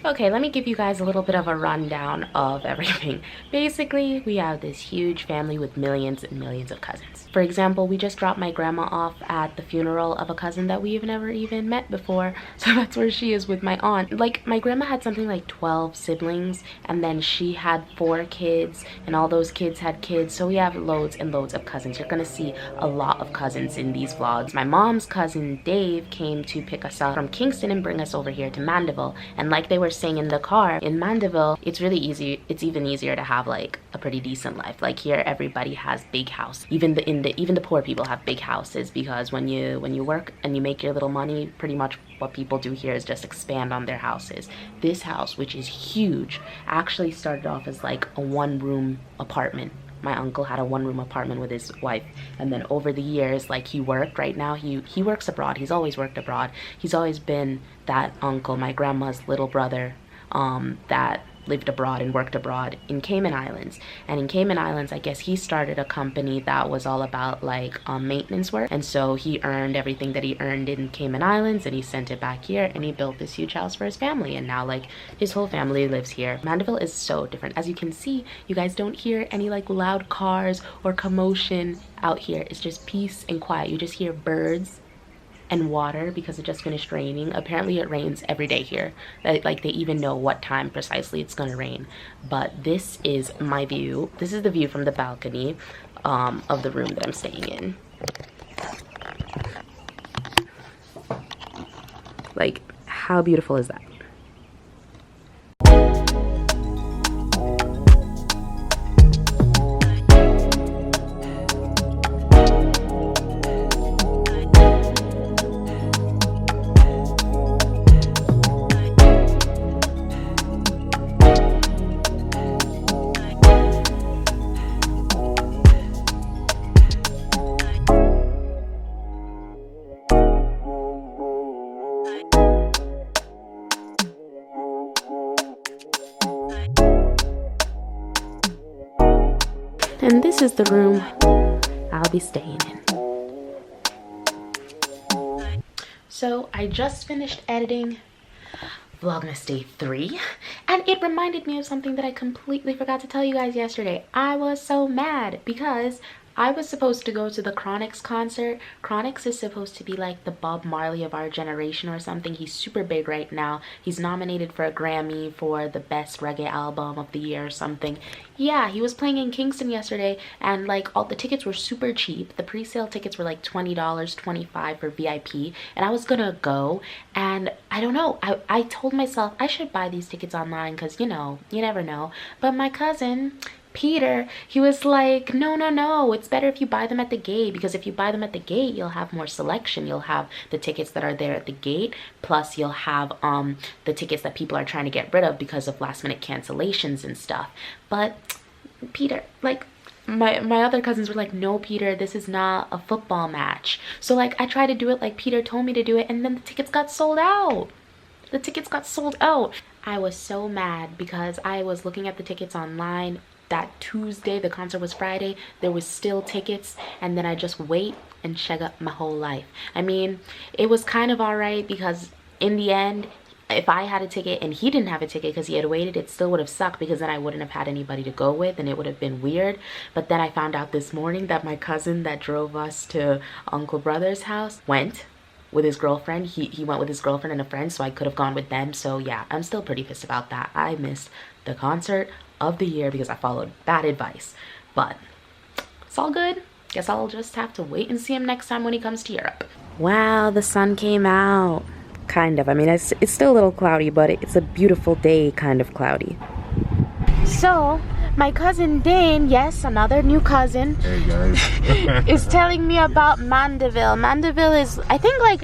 Okay, let me give you guys a little bit of a rundown of everything. Basically, we have this huge family with millions and millions of cousins. For example, we just dropped my grandma off at the funeral of a cousin that we've never even met before. So that's where she is with my aunt. Like, my grandma had something like 12 siblings, and then she had 4 kids, and all those kids had kids. So we have loads and loads of cousins. You're gonna see a lot of cousins in these vlogs. My mom's cousin, Dave, came to pick us up from Kingston and bring us over here to Mandeville. And like they were saying in the car, in Mandeville, it's really easy. It's even easier to have like a pretty decent life. Like here, everybody has big house. Even the poor people have big houses, because when you work and you make your little money, pretty much what people do here is just expand on their houses. This house, which is huge, actually started off as like a 1-room apartment. My uncle had a 1-room apartment with his wife, and then over the years, like, he worked. Right now he works abroad. He's always worked abroad. He's always been that uncle, my grandma's little brother, that lived abroad and worked abroad in Cayman Islands. And in Cayman Islands, I guess he started a company that was all about like maintenance work, and so he earned everything that he earned in Cayman Islands and he sent it back here, and he built this huge house for his family, and now like his whole family lives here. Mandeville is so different. As you can see, you guys don't hear any like loud cars or commotion out here. It's just peace and quiet. You just hear birds and water because it just finished raining. Apparently it rains every day here. Like they even know what time precisely it's gonna rain. But this is my view. This is the view from the balcony of the room that I'm staying in. Like, how beautiful is that? And this is the room I'll be staying in. So I just finished editing Vlogmas Day 3, and it reminded me of something that I completely forgot to tell you guys yesterday. I was so mad because I was supposed to go to the Chronixx concert. Chronixx is supposed to be like the Bob Marley of our generation or something. He's super big right now. He's nominated for a Grammy for the best reggae album of the year or something. Yeah, he was playing in Kingston yesterday, and like all the tickets were super cheap. The pre-sale tickets were like $20, $25 for VIP, and I was gonna go, and I don't know, I told myself I should buy these tickets online because, you know, you never know. But my cousin Peter, he was like, no, it's better if you buy them at the gate, because if you buy them at the gate, you'll have more selection. You'll have the tickets that are there at the gate, plus you'll have the tickets that people are trying to get rid of because of last minute cancellations and stuff. But Peter, like, my other cousins were like, no, Peter, this is not a football match. So like I tried to do it like Peter told me to do it, and then the tickets got sold out. The tickets got sold out. I was so mad because I was looking at the tickets online that Tuesday. The concert was Friday. There was still tickets, and then I just wait and check up my whole life. I mean, it was kind of all right because in the end, if I had a ticket and he didn't have a ticket because he had waited, it still would have sucked because then I wouldn't have had anybody to go with and it would have been weird. But then I found out this morning that my cousin that drove us to Uncle Brother's house went with his girlfriend. He went with his girlfriend and a friend, so I could have gone with them. So yeah, I'm still pretty pissed about that. I missed the concert of the year because I followed bad advice, but it's all good. Guess I'll just have to wait and see him next time when he comes to Europe. Wow, the sun came out. Kind of. I mean, it's still a little cloudy, but it's a beautiful day, kind of cloudy. So my cousin Dane, yes, another new cousin, hey guys, is telling me about Mandeville. Mandeville is, I think, like,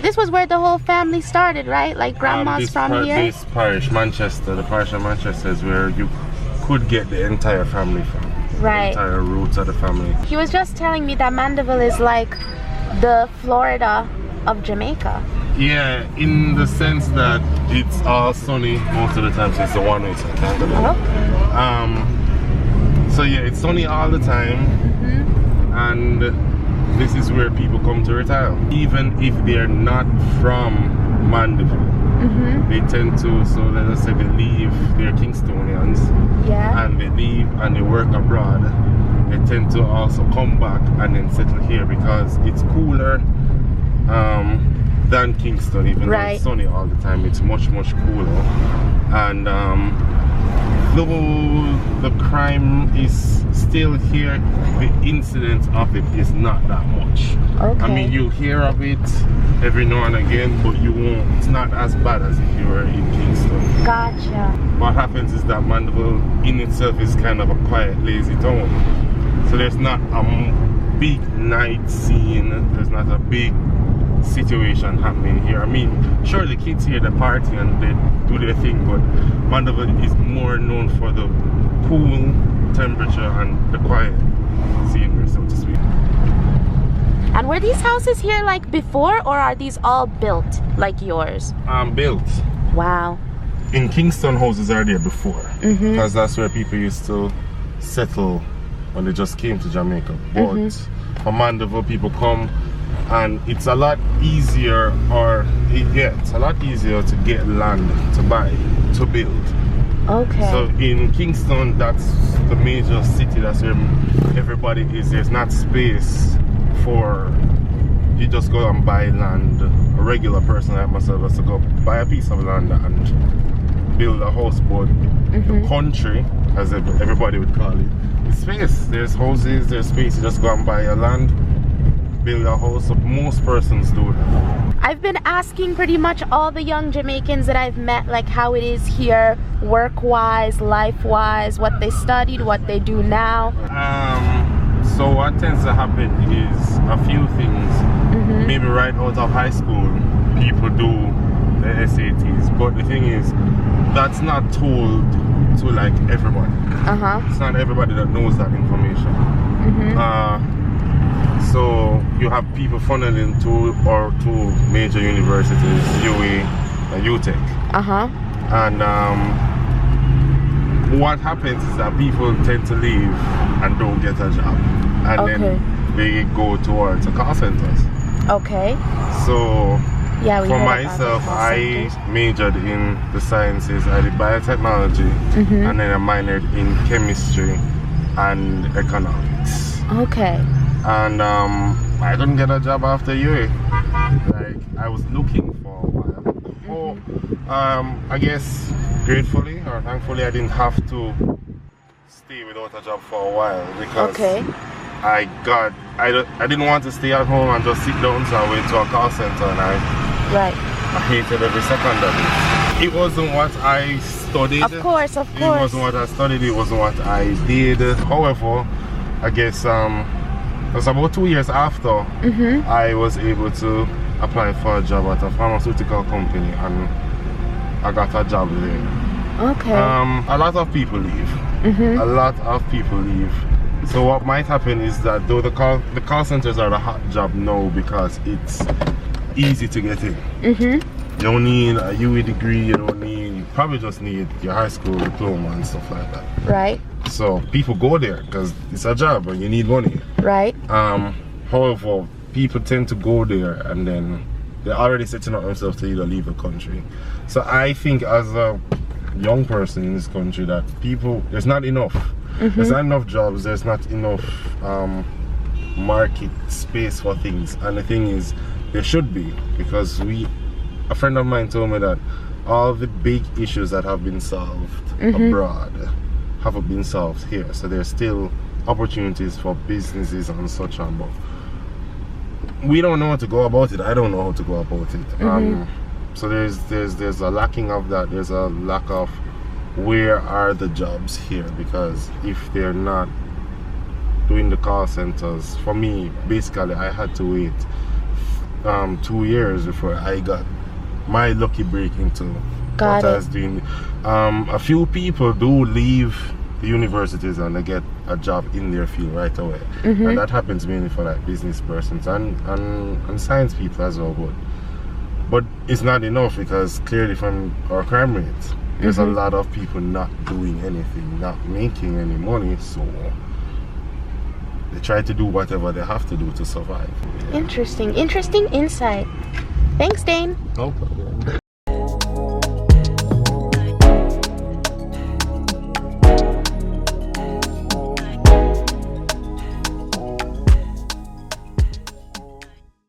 this was where the whole family started, right? Like grandma's from here. This parish, Manchester, the parish of Manchester is where you could get the entire family from. Right. The entire roots of the family. He was just telling me that Mandeville is like the Florida of Jamaica. Yeah, in the sense that it's all sunny most of the time, so it's a one-way cycle. So yeah, it's sunny all the time, and this is where people come to retire. Even if they're not from Mandeville, they tend to, so let us say they leave, they're Kingstonians, Yeah. and they leave and they work abroad, they tend to also come back and then settle here because it's cooler than Kingston, even though it's sunny all the time. It's much cooler, and though the crime is still here, the incidence of it is not that much. Okay. I mean, you'll hear of it every now and again, but you won't, it's not as bad as if you were in Kingston. Gotcha. What happens is that Mandeville in itself is kind of a quiet, lazy town. So there's not a big night scene, there's not a big situation happening here. I mean, sure, the kids here, they party and they do their thing, but Mandeville is more known for the cool temperature and the quiet scenery, so to speak. And were these houses here like before, or are these all built like yours? Built. Wow. In Kingston, houses are there before, because that's where people used to settle when they just came to Jamaica. But from Mandeville, people come, and it's a lot easier, it's a lot easier to get land to buy, to build. Okay. So in Kingston, that's the major city, that's where everybody is. There's not space for you just go and buy land. A regular person like myself has to go buy a piece of land and build a house, but the country, as everybody would call it, is space. There's houses, there's space. You just go and buy your land, build a house. So most persons do that. I've been asking pretty much all the young Jamaicans that I've met, like how it is here, work-wise, life-wise, what they studied, what they do now. So what tends to happen is a few things. Maybe right out of high school, people do the SATs, but the thing is, that's not told to like everybody. It's not everybody that knows that information. So you have people funneling to major universities, UWI and UTech. And what happens is that people tend to leave and don't get a job, and then they go towards the call centers. Okay. So yeah, for myself, I majored in the sciences. I did biotechnology, and then I minored in chemistry and economics. Okay. And I didn't get a job after UA. Like, I was looking for a while. I guess gratefully or thankfully I didn't have to stay without a job for a while, because I didn't want to stay at home and just sit down, so I went to a call center, and I hated every second of it. It wasn't what I studied. Of course. It wasn't what I studied, it wasn't what I did. However, I guess it was about 2 years after I was able to apply for a job at a pharmaceutical company, and I got a job there. Okay. A lot of people leave. A lot of people leave. So what might happen is that though the call centers are the hot job now because it's easy to get in. You don't need a UE degree, you probably just need your high school diploma and stuff like that. Right. So people go there because it's a job and you need money. Right. However, people tend to go there and then they're already setting up themselves to either leave the country. So I think as a young person in this country that there's not enough. There's not enough jobs, there's not enough market space for things. And the thing is, there should be, because a friend of mine told me that all the big issues that have been solved abroad haven't been solved here. So there's still opportunities for businesses and such on, but we don't know how to go about it. I don't know how to go about it. So there's a lacking of that. There's a lack of where are the jobs here, because if they're not doing the call centers, for me, basically I had to wait 2 years before I got my lucky break into what I was doing. A few people do leave the universities and they get a job in their field right away, and that happens mainly for like business persons and science people as well, but it's not enough, because clearly from our crime rate, there's a lot of people not doing anything, not making any money, so they try to do whatever they have to do to survive. Interesting insight. Thanks, Dane. No problem.